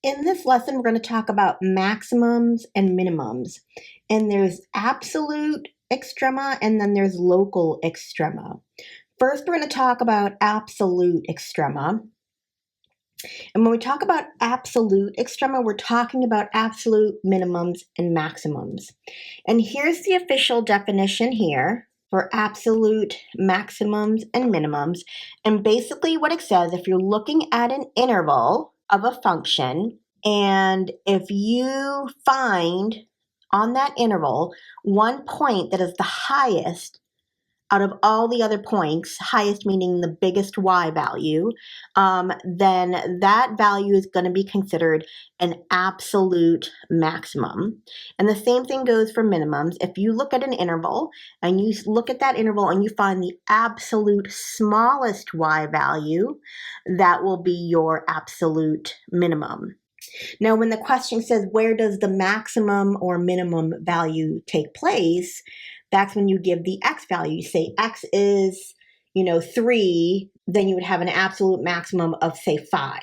In this lesson, we're going to talk about maximums and minimums. And there's absolute extrema and then there's local extrema. First, we're going to talk about absolute extrema. And when we talk about absolute extrema, we're talking about absolute minimums and maximums. And here's the official definition here for absolute maximums and minimums. And basically what it says, if you're looking at an interval of a function, and if you find on that interval one point that is the highest out of all the other points, highest meaning the biggest y value, then that value is going to be considered an absolute maximum. And the same thing goes for minimums. If you look at an interval and you look at that interval and you find the absolute smallest y value, that will be your absolute minimum. Now, when the question says, where does the maximum or minimum value take place? That's when you give the x value. You say x is, 3, then you would have an absolute maximum of, say, 5.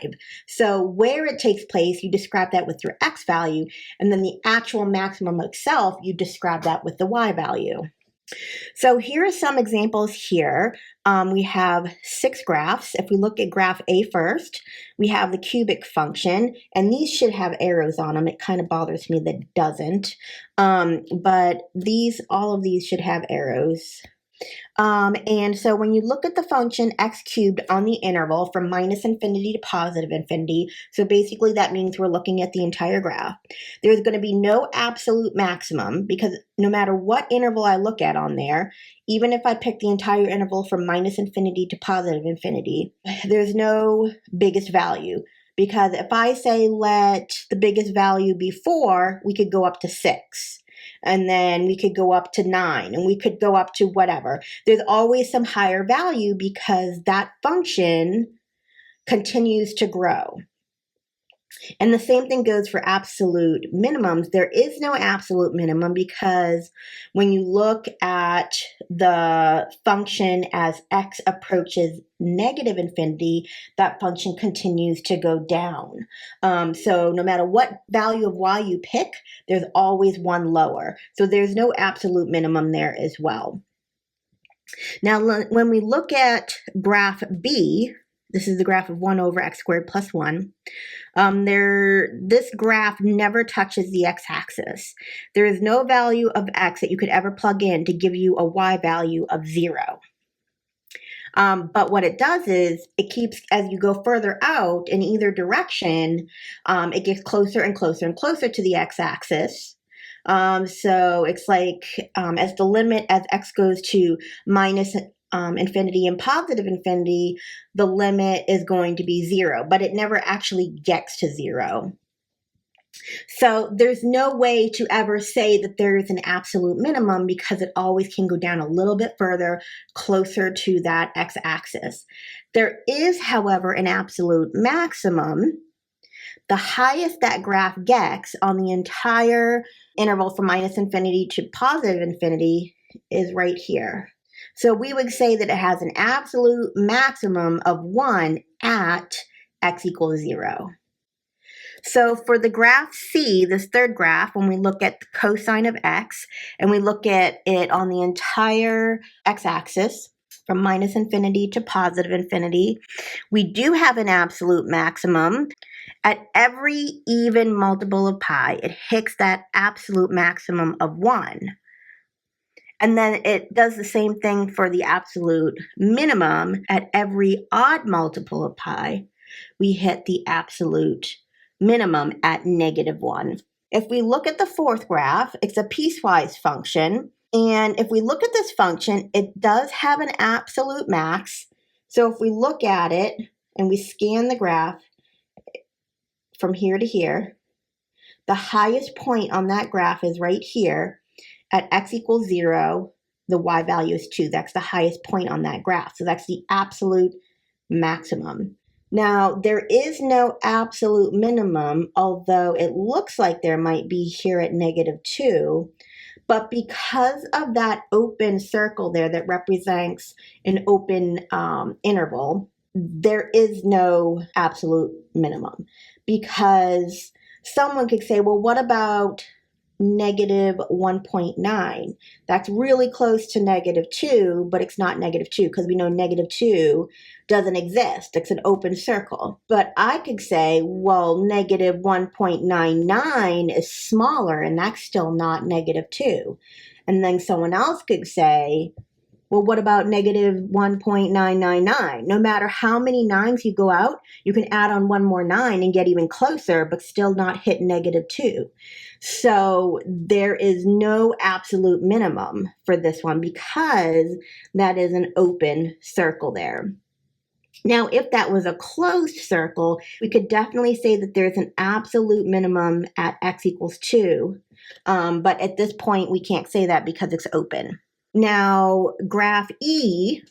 So where it takes place, you describe that with your x value, and then the actual maximum itself, you describe that with the y value. So here are some examples here. We have 6 graphs. If we look at graph A first, we have the cubic function, and these should have arrows on them. It kind of bothers me that it doesn't, but all of these should have arrows. And so when you look at the function x cubed on the interval from minus infinity to positive infinity, so basically that means we're looking at the entire graph, there's going to be no absolute maximum because no matter what interval I look at on there, even if I pick the entire interval from minus infinity to positive infinity, there's no biggest value. Because if I say let the biggest value be 4, we could go up to 6. And then we could go up to 9, and we could go up to whatever. There's always some higher value because that function continues to grow. And the same thing goes for absolute minimums. There is no absolute minimum because when you look at the function as x approaches negative infinity, that function continues to go down. So no matter what value of y you pick, there's always one lower. So there's no absolute minimum there as well. Now, when we look at graph B, this is the graph of 1 over x squared plus 1. This graph never touches the x-axis. There is no value of x that you could ever plug in to give you a y value of 0. But what it does is it keeps, as you go further out in either direction, it gets closer and closer and closer to the x-axis. So it's like as the limit as x goes to minus infinity and positive infinity, the limit is going to be 0, but it never actually gets to 0. So there's no way to ever say that there is an absolute minimum because it always can go down a little bit further, closer to that x-axis. There is, however, an absolute maximum. The highest that graph gets on the entire interval from minus infinity to positive infinity is right here. So we would say that it has an absolute maximum of 1 at x equals 0. So for the graph C, this third graph, when we look at the cosine of x, and we look at it on the entire x-axis, from minus infinity to positive infinity, we do have an absolute maximum. At every even multiple of pi, it hits that absolute maximum of 1. And then it does the same thing for the absolute minimum. At every odd multiple of pi, we hit the absolute minimum at -1. If we look at the fourth graph, it's a piecewise function. And if we look at this function, it does have an absolute max. So if we look at it and we scan the graph from here to here, the highest point on that graph is right here. At x equals 0, the y value is 2. That's the highest point on that graph. So that's the absolute maximum. Now, there is no absolute minimum, although it looks like there might be here at -2. But because of that open circle there that represents an open interval, there is no absolute minimum. because someone could say, well, what about negative 1.9? That's really close to negative 2, but it's not negative 2 because we know negative 2 doesn't exist. It's an open circle. But I could say, well, negative 1.99 is smaller, and that's still not negative 2. And then someone else could say, well, what about negative 1.999? No matter how many nines you go out, you can add on one more 9 and get even closer, but still not hit negative 2. So there is no absolute minimum for this one because that is an open circle there. Now, if that was a closed circle, we could definitely say that there's an absolute minimum at x equals 2. But at this point, we can't say that because it's open. Now, graph E,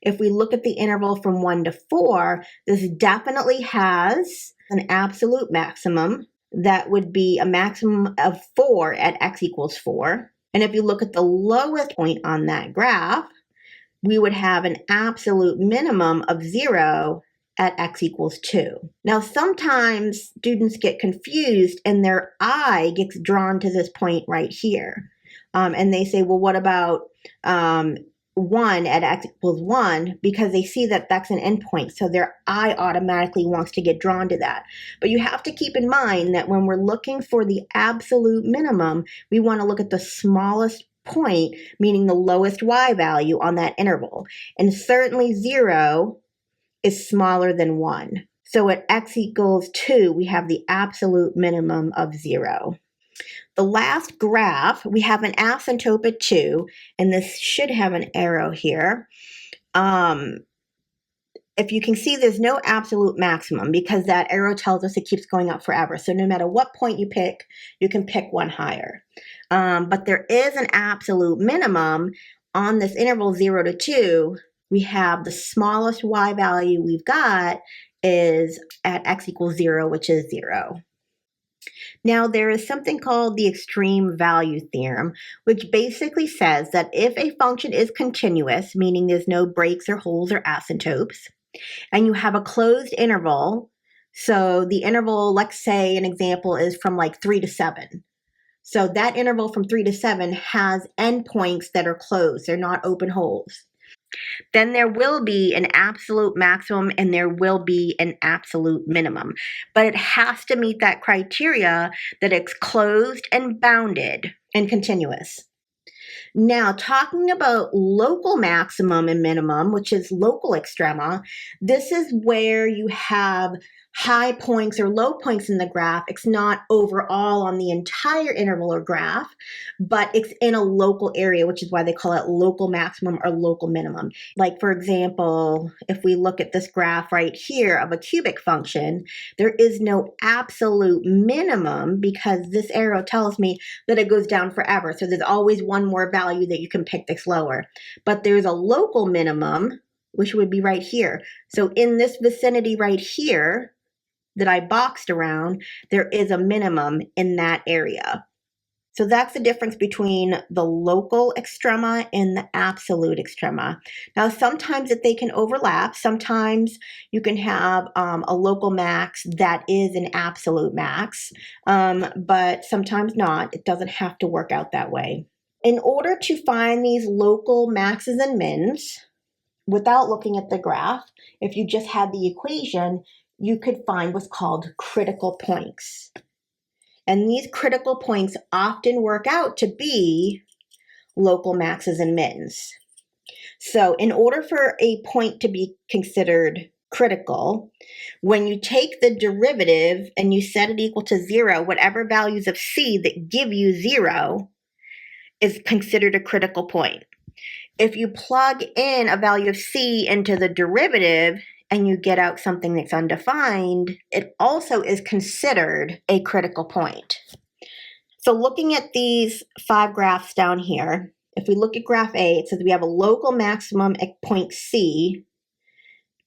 if we look at the interval from 1 to 4, this definitely has an absolute maximum. That would be a maximum of 4 at x equals 4. And if you look at the lowest point on that graph, we would have an absolute minimum of 0 at x equals 2. Now, sometimes students get confused and their eye gets drawn to this point right here. And they say, well, what about 1 at x equals 1? Because they see that that's an endpoint, so their eye automatically wants to get drawn to that. But you have to keep in mind that when we're looking for the absolute minimum, we want to look at the smallest point, meaning the lowest y value on that interval. And certainly 0 is smaller than 1. So at x equals 2, we have the absolute minimum of 0. The last graph, we have an asymptote at 2, and this should have an arrow here. If you can see, there's no absolute maximum because that arrow tells us it keeps going up forever. So no matter what point you pick, you can pick one higher. But there is an absolute minimum on this interval 0 to 2. We have the smallest y value we've got is at x equals 0, which is 0. Now, there is something called the extreme value theorem, which basically says that if a function is continuous, meaning there's no breaks or holes or asymptotes, and you have a closed interval, so the interval, let's say an example is from like 3 to 7. So that interval from 3 to 7 has endpoints that are closed. They're not open holes. Then there will be an absolute maximum and there will be an absolute minimum. But it has to meet that criteria that it's closed and bounded and continuous. Now, talking about local maximum and minimum, which is local extrema, this is where you have high points or low points in the graph. It's not overall on the entire interval or graph, but it's in a local area, which is why they call it local maximum or local minimum. Like, for example, if we look at this graph right here of a cubic function, there is no absolute minimum because this arrow tells me that it goes down forever. So there's always one more value that you can pick that's lower. But there's a local minimum, which would be right here. So in this vicinity right here, that I boxed around, there is a minimum in that area. So that's the difference between the local extrema and the absolute extrema. Now, sometimes that they can overlap. Sometimes you can have a local max that is an absolute max, but sometimes not. It doesn't have to work out that way. In order to find these local maxes and mins, without looking at the graph, if you just had the equation, you could find what's called critical points. And these critical points often work out to be local maxes and mins. So in order for a point to be considered critical, when you take the derivative and you set it equal to 0, whatever values of c that give you 0 is considered a critical point. If you plug in a value of c into the derivative and you get out something that's undefined, it also is considered a critical point. So looking at these 5 graphs down here, if we look at graph A, it says we have a local maximum at point C.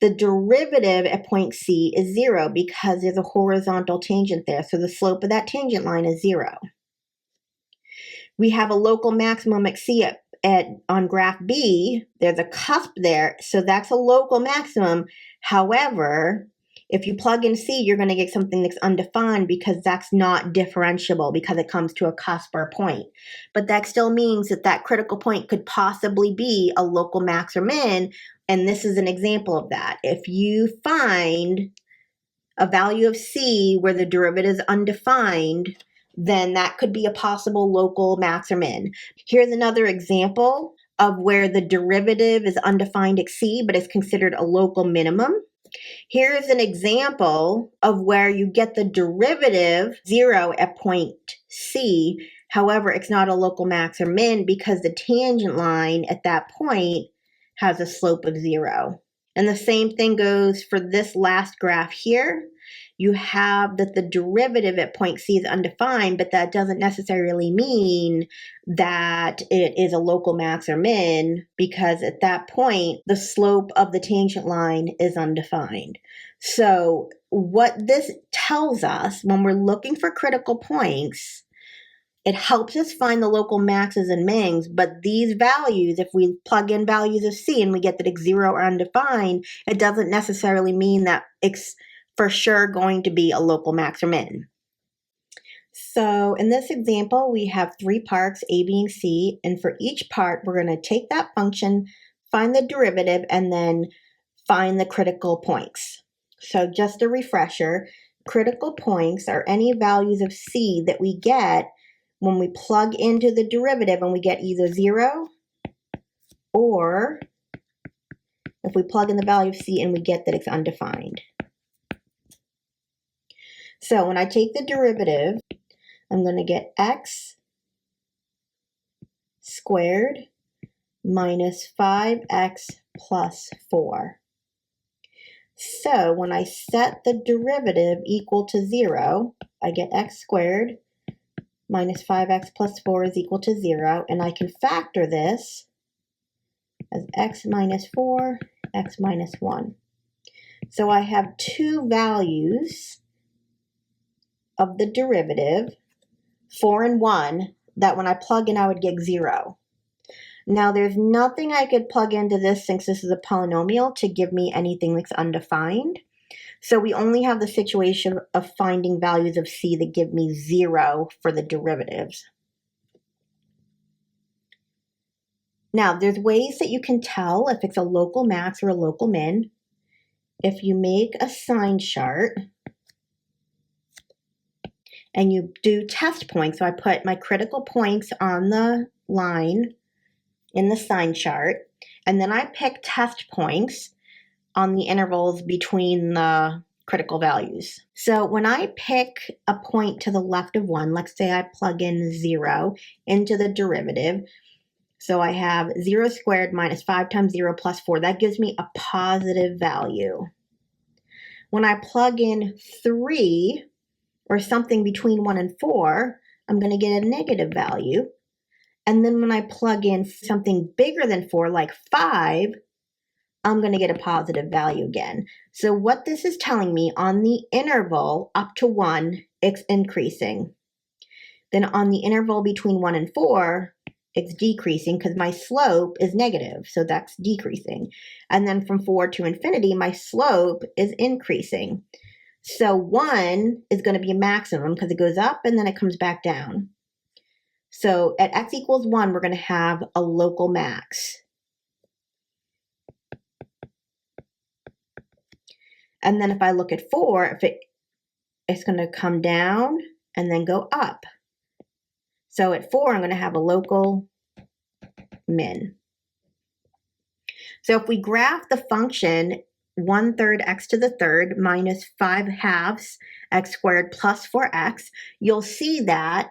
The derivative at point C is 0 because there's a horizontal tangent there, so the slope of that tangent line is 0. We have a local maximum at C on graph B, there's a cusp there, so that's a local maximum. However, If you plug in C, you're going to get something that's undefined because that's not differentiable because it comes to a cusp or point. But that still means that that critical point could possibly be a local max or min, and this is an example of that. If you find a value of C where the derivative is undefined, then that could be a possible local max or min. Here's another example of where the derivative is undefined at C, but is considered a local minimum. Here's an example of where you get the derivative 0 at point C. However, it's not a local max or min because the tangent line at that point has a slope of 0. And the same thing goes for this last graph here. You have that the derivative at point C is undefined, but that doesn't necessarily mean that it is a local max or min because at that point, the slope of the tangent line is undefined. So what this tells us when we're looking for critical points, it helps us find the local maxes and mins, but these values, if we plug in values of C and we get that it's 0 or undefined, it doesn't necessarily mean that it's for sure going to be a local max or min. So in this example, we have 3 parts, A, B, and C, and for each part, we're going to take that function, find the derivative, and then find the critical points. So just a refresher, critical points are any values of C that we get when we plug into the derivative and we get either 0 or if we plug in the value of C and we get that it's undefined. So when I take the derivative, I'm going to get x squared minus 5x plus 4. So when I set the derivative equal to 0, I get x squared minus 5x plus 4 is equal to 0, and I can factor this as x minus 4, x minus 1. So I have 2 values of the derivative, 4 and 1, that when I plug in I would get 0. Now there's nothing I could plug into this since this is a polynomial to give me anything that's undefined. So we only have the situation of finding values of C that give me 0 for the derivatives. Now there's ways that you can tell if it's a local max or a local min. If you make a sign chart and you do test points, so I put my critical points on the line in the sign chart, and then I pick test points on the intervals between the critical values. So when I pick a point to the left of 1, let's say I plug in 0 into the derivative. So I have 0 squared minus 5 times 0 plus 4. That gives me a positive value. When I plug in 3 or something between 1 and 4, I'm going to get a negative value. And then when I plug in something bigger than 4, like 5, I'm going to get a positive value again. So what this is telling me, on the interval up to 1, it's increasing. Then on the interval between 1 and 4, it's decreasing because my slope is negative, so that's decreasing. And then from 4 to infinity, my slope is increasing. So 1 is going to be a maximum because it goes up and then it comes back down. So at x equals 1, we're going to have a local max. And then if I look at 4, it's going to come down and then go up. So at 4, I'm going to have a local min. So if we graph the function 1/3 x to the third minus 5/2 x squared plus 4x, you'll see that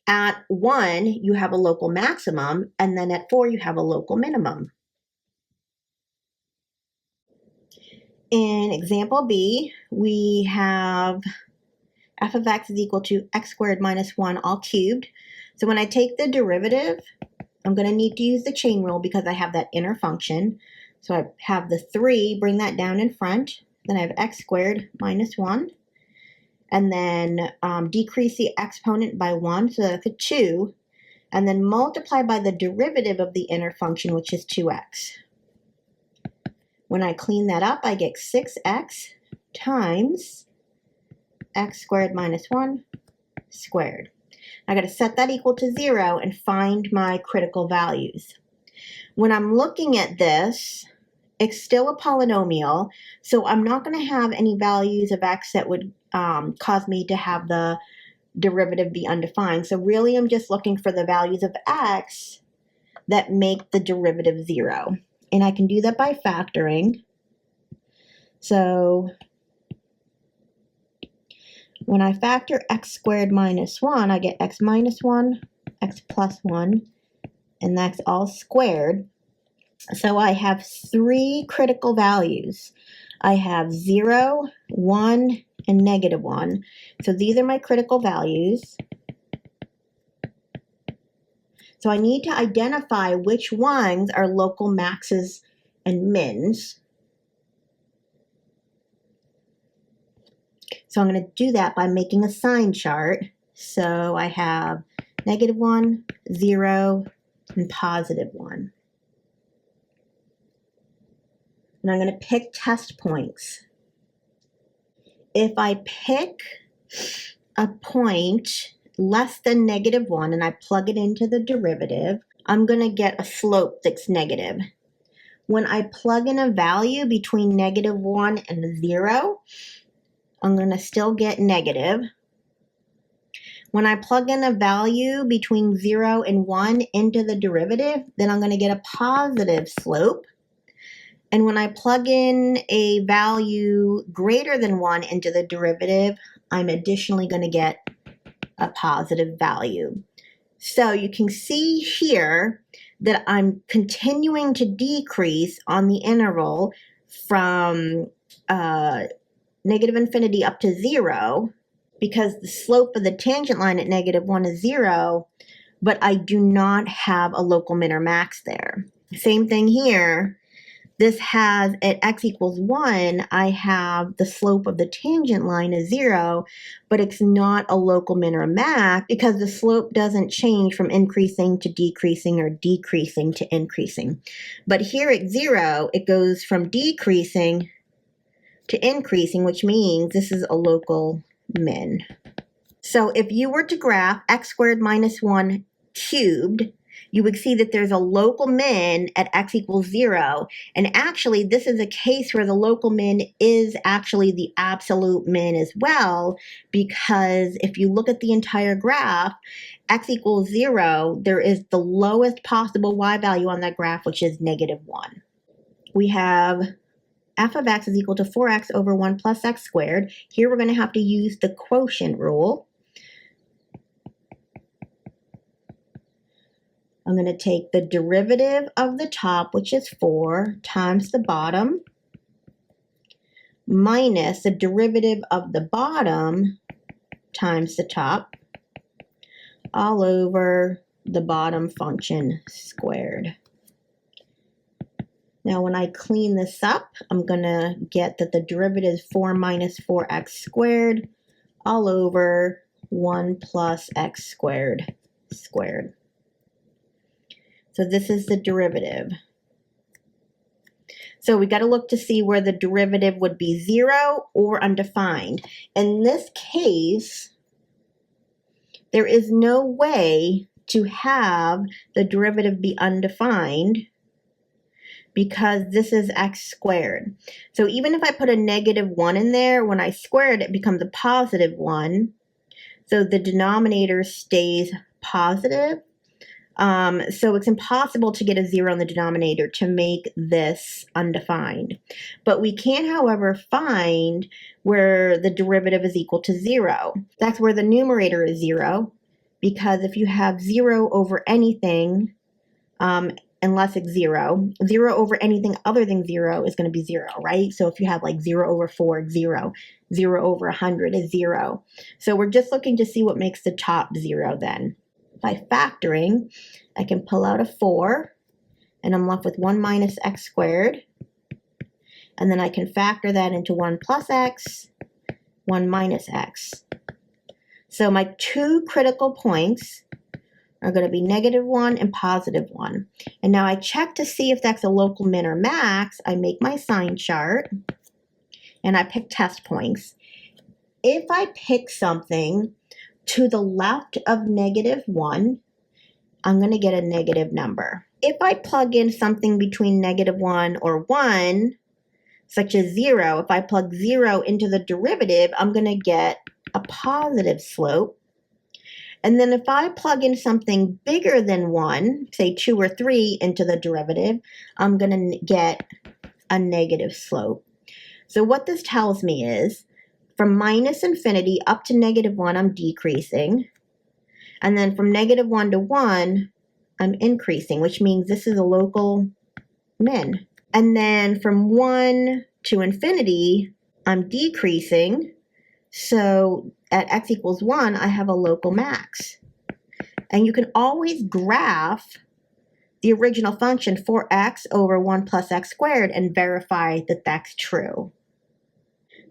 at 1, you have a local maximum, and then at 4, you have a local minimum. In example B, we have f of x is equal to x squared minus 1 all cubed. So when I take the derivative, I'm going to need to use the chain rule because I have that inner function. So I have the 3, bring that down in front. Then I have x squared minus 1. And then decrease the exponent by 1, so that's a 2. And then multiply by the derivative of the inner function, which is 2x. When I clean that up, I get 6x times x squared minus 1 squared. I got to set that equal to 0 and find my critical values. When I'm looking at this, it's still a polynomial, so I'm not going to have any values of x that would cause me to have the derivative be undefined. So really I'm just looking for the values of x that make the derivative 0. And I can do that by factoring. So when I factor x squared minus 1, I get x minus 1, x plus 1, and that's all squared. So I have 3 critical values. I have 0, 1, and negative 1. So these are my critical values. So I need to identify which ones are local maxes and mins. So I'm going to do that by making a sign chart. So I have negative 1, 0, and positive 1. And I'm going to pick test points. If I pick a point less than negative 1 and I plug it into the derivative, I'm going to get a slope that's negative. When I plug in a value between negative 1 and 0, I'm going to still get negative. When I plug in a value between 0 and 1 into the derivative, then I'm going to get a positive slope. And when I plug in a value greater than 1 into the derivative, I'm additionally going to get a positive value. So you can see here that I'm continuing to decrease on the interval from negative infinity up to 0, because the slope of the tangent line at negative 1 is 0, but I do not have a local min or max there. Same thing here. This has, at x equals 1, I have the slope of the tangent line is 0, but it's not a local min or max because the slope doesn't change from increasing to decreasing or decreasing to increasing. But here at 0, it goes from decreasing to increasing, which means this is a local min. So if you were to graph x squared minus 1 cubed, you would see that there's a local min at x equals 0. And actually, this is a case where the local min is actually the absolute min as well, because if you look at the entire graph, x equals 0, there is the lowest possible y value on that graph, which is negative 1. We have f of x is equal to 4x over 1 plus x squared. Here we're going to have to use the quotient rule. I'm going to take the derivative of the top, which is 4, times the bottom, minus the derivative of the bottom times the top, all over the bottom function squared. Now, when I clean this up, I'm going to get that the derivative is 4 minus 4x squared all over 1 plus x squared squared. So this is the derivative. So we got to look to see where the derivative would be 0 or undefined. In this case, there is no way to have the derivative be undefined, because this is x squared. So even if I put a negative 1 in there, when I square it, it becomes a positive 1. So the denominator stays positive. So it's impossible to get a 0 in the denominator to make this undefined. But we can, however, find where the derivative is equal to 0. That's where the numerator is 0, because if you have 0 over anything, unless it's 0. 0 over anything other than 0 is going to be 0, right? So if you have like 0 over 4, it's 0. 0 over 100 is 0. So we're just looking to see what makes the top 0 then. By factoring, I can pull out a 4, and I'm left with 1 minus x squared. And then I can factor that into 1 plus x, 1 minus x. So my two critical points are going to be negative 1 and positive 1. And now I check to see if that's a local min or max. I make my sign chart. and I pick test points. If I pick something to the left of -1, I'm going to get a negative number. If I plug in something between -1 or 1, such as 0, if I plug 0 into the derivative, I'm going to get a positive slope. And then if I plug in something bigger than 1, say 2 or 3 into the derivative, I'm going to get a negative slope. So what this tells me is from -infinity up to -1, I'm decreasing. And then from -1 to 1, I'm increasing, which means this is a local min. And then from 1 to infinity, I'm decreasing. So at x equals 1, I have a local max. And you can always graph the original function 4x over 1 plus x squared and verify that that's true.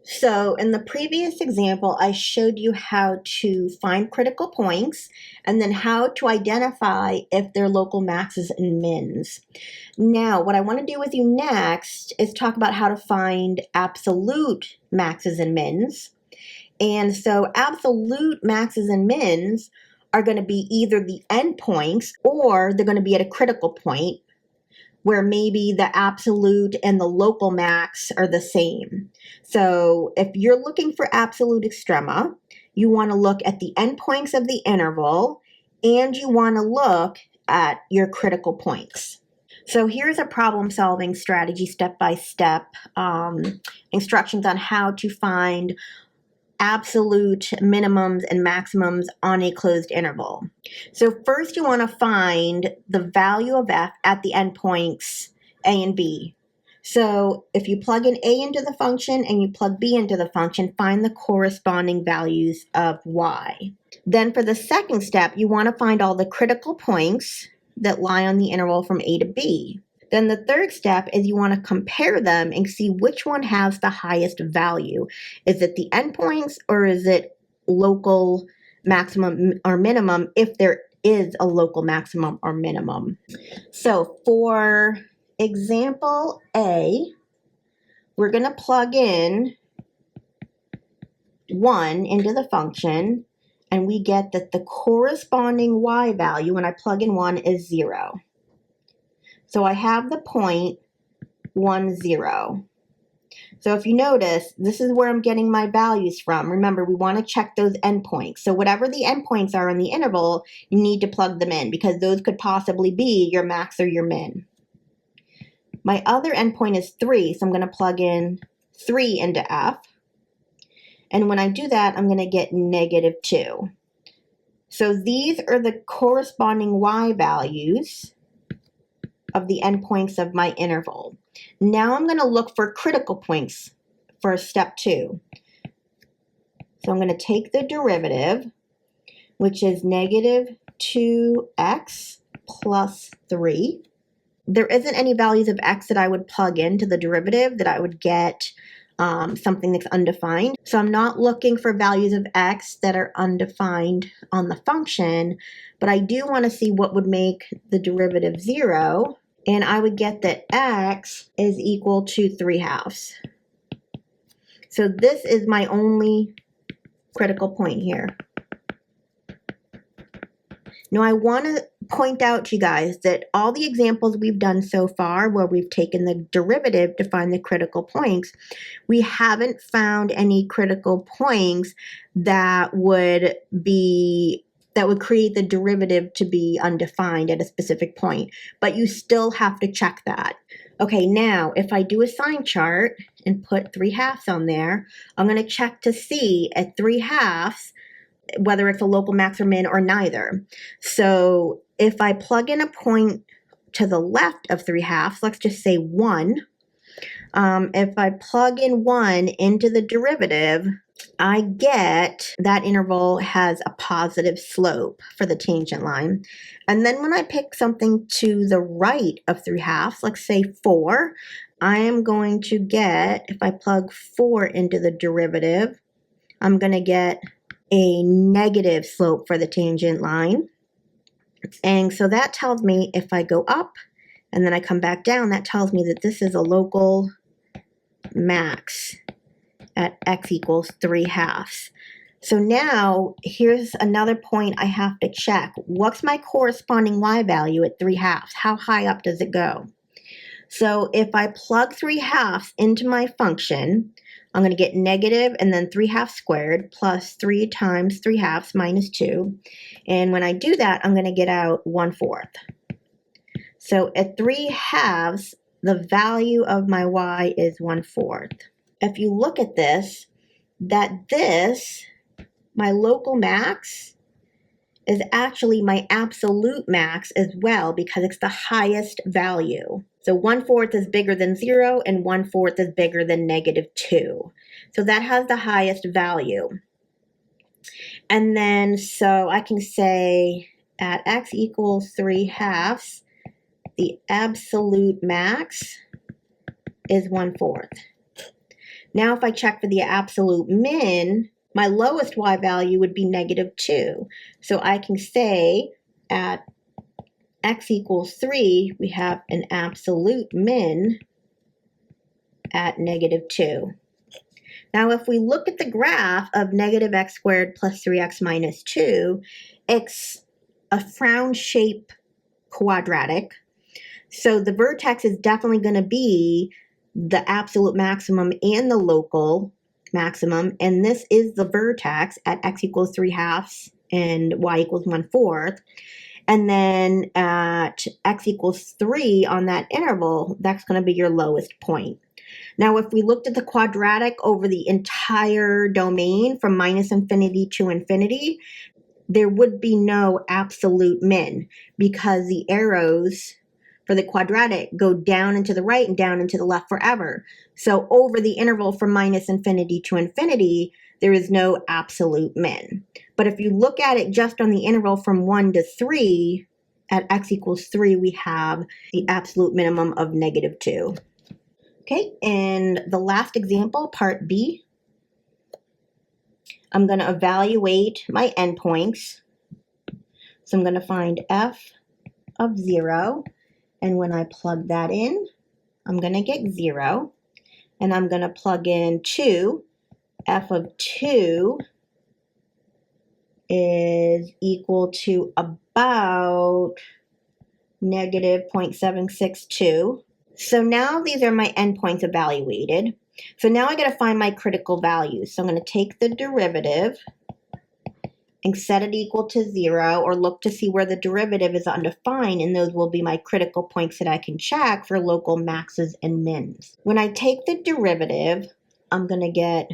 So in the previous example, I showed you how to find critical points and then how to identify if they're local maxes and mins. Now, what I want to do with you next is talk about how to find absolute maxes and mins. And so absolute maxes and mins are going to be either the endpoints or they're going to be at a critical point where maybe the absolute and the local max are the same. So if you're looking for absolute extrema, you want to look at the endpoints of the interval and you want to look at your critical points. So here's a problem-solving strategy, step-by-step instructions on how to find absolute minimums and maximums on a closed interval. So first you want to find the value of f at the endpoints a and b. So if you plug in a into the function and you plug b into the function, find the corresponding values of y. Then for the second step, you want to find all the critical points that lie on the interval from a to b. Then the third step is you want to compare them and see which one has the highest value. Is it the endpoints or is it local maximum or minimum if there is a local maximum or minimum? So for example A, we're going to plug in 1 into the function and we get that the corresponding y value when I plug in 1 is 0. So I have the point 1, 0. So if you notice, this is where I'm getting my values from. Remember, we want to check those endpoints. So whatever the endpoints are in the interval, you need to plug them in because those could possibly be your max or your min. My other endpoint is 3, so I'm going to plug in 3 into f. And when I do that, I'm going to get -2. So these are the corresponding y values of the endpoints of my interval. Now I'm going to look for critical points for step 2. So I'm going to take the derivative, which is -2x plus 3. There isn't any values of x that I would plug into the derivative that I would get something that's undefined. So I'm not looking for values of x that are undefined on the function, but I do want to see what would make the derivative 0. And I would get that x is equal to 3/2. So this is my only critical point here. Now I want to point out to you guys that all the examples we've done so far where we've taken the derivative to find the critical points, we haven't found any critical points that would create the derivative to be undefined at a specific point, but you still have to check that. Okay, now if I do a sign chart and put 3/2 on there, I'm going to check to see at 3/2 whether it's a local max or min or neither. So if I plug in a point to the left of 3/2, let's just say 1. If I plug in 1 into the derivative, I get that interval has a positive slope for the tangent line. And then when I pick something to the right of 3/2, let's say 4, I am going to get, if I plug 4 into the derivative, I'm going to get a negative slope for the tangent line. And so that tells me if I go up and then I come back down, that tells me that this is a local max at x equals 3/2. So now here's another point I have to check. What's my corresponding y value at 3/2? How high up does it go? So if I plug 3/2 into my function, I'm going to get negative and then 3/2 squared plus 3 times 3/2 minus 2. And when I do that, I'm going to get out 1/4. So at 3/2, the value of my y is 1/4. If you look at this, my local max, is actually my absolute max as well because it's the highest value. So 1/4 is bigger than 0 and 1/4 is bigger than -2. So that has the highest value. And then so I can say at x equals 3/2, the absolute max is 1/4. Now if I check for the absolute min, my lowest y value would be -2. So I can say at x equals 3, we have an absolute min at -2. Now if we look at the graph of -x squared plus 3x minus 2, it's a frown shape quadratic. So the vertex is definitely going to be the absolute maximum and the local maximum, and this is the vertex at x equals 3/2 and y equals 1/4. And then at x equals 3 on that interval, that's going to be your lowest point. Now, if we looked at the quadratic over the entire domain from -infinity to infinity, there would be no absolute min because the arrows for the quadratic go down and to the right and down and to the left forever. So over the interval from -infinity to infinity, there is no absolute min. But if you look at it just on the interval from 1 to 3, at x equals 3, we have the absolute minimum of -2. Okay, and the last example, part B, I'm going to evaluate my endpoints. So I'm going to find f of 0. And when I plug that in, I'm going to get 0. And I'm going to plug in 2. F of 2 is equal to about -0.762. So now these are my endpoints evaluated. So now I got to find my critical values. So I'm going to take the derivative and set it equal to 0, or look to see where the derivative is undefined, and those will be my critical points that I can check for local maxes and mins. When I take the derivative, I'm going to get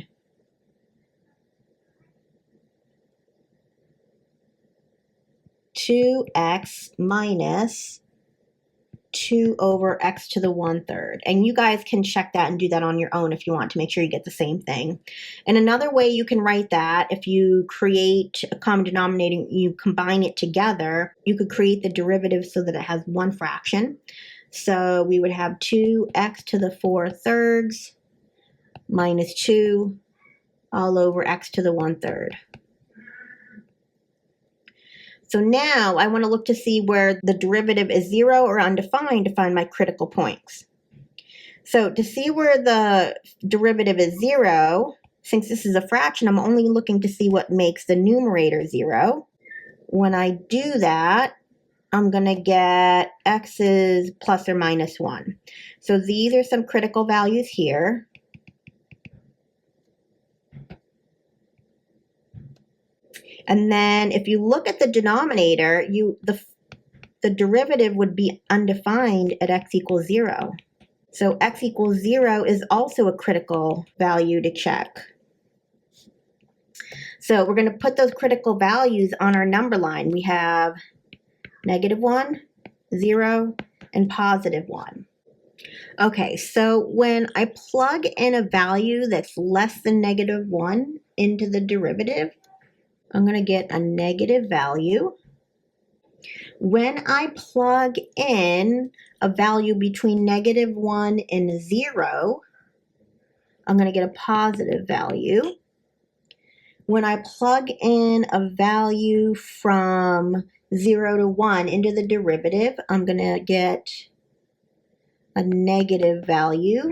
(2x minus 2 over x to the 1/3. And you guys can check that and do that on your own if you want to make sure you get the same thing. And another way you can write that, if you create a common denominator, you combine it together, you could create the derivative so that it has one fraction. So we would have 2x to the 4/3 minus 2 all over x to the 1/3. So now I want to look to see where the derivative is 0 or undefined to find my critical points. So to see where the derivative is 0, since this is a fraction, I'm only looking to see what makes the numerator 0. When I do that, I'm going to get x is plus or minus 1. So these are some critical values here. And then if you look at the denominator, the derivative would be undefined at x equals 0. So x equals 0 is also a critical value to check. So we're going to put those critical values on our number line. We have -1, 0, and +1. Okay, so when I plug in a value that's less than -1 into the derivative, I'm going to get a negative value. When I plug in a value between -1 and 0, I'm going to get a positive value. When I plug in a value from 0 to 1 into the derivative, I'm going to get a negative value.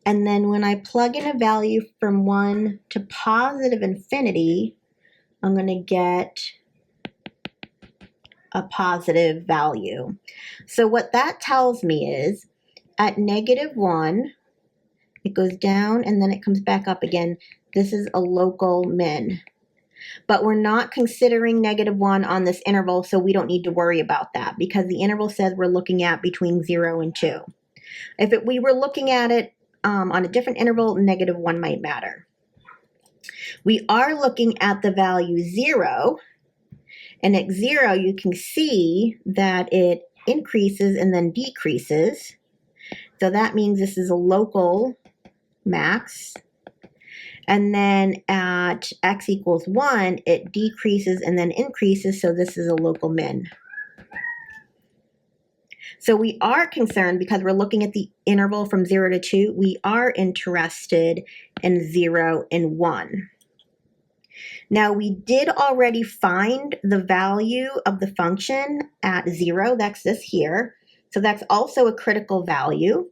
And then when I plug in a value from 1 to positive infinity, I'm going to get a positive value. So what that tells me is at -1, it goes down and then it comes back up again. This is a local min. But we're not considering -1 on this interval, so we don't need to worry about that because the interval says we're looking at between 0 and 2. If we were looking at it on a different interval, -1 might matter. We are looking at the value 0, and at 0 you can see that it increases and then decreases. So that means this is a local max. And then at x equals 1, it decreases and then increases, so this is a local min. So we are concerned because we're looking at the interval from 0 to 2, we are interested in 0 and 1. Now we did already find the value of the function at 0, that's this here. So that's also a critical value.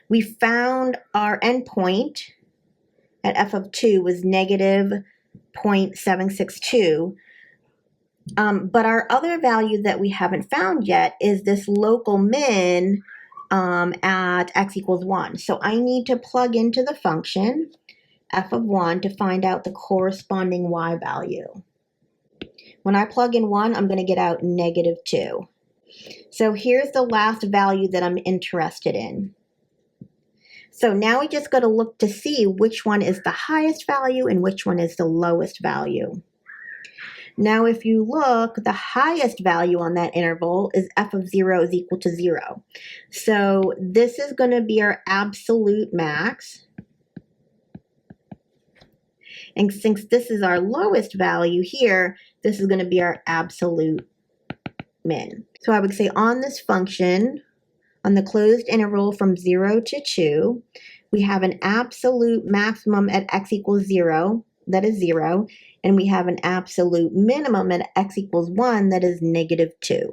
We found our endpoint at f of 2 was -0.762. But our other value that we haven't found yet is this local min at x equals 1. So I need to plug into the function f of 1 to find out the corresponding y value. When I plug in 1, I'm going to get out -2. So here's the last value that I'm interested in. So now we just got to look to see which one is the highest value and which one is the lowest value. Now if you look, the highest value on that interval is f of 0 is equal to 0. So this is going to be our absolute max. And since this is our lowest value here, this is going to be our absolute min. So I would say on this function, on the closed interval from 0 to 2, we have an absolute maximum at x equals 0, that is 0, and we have an absolute minimum at x equals 1, that is -2.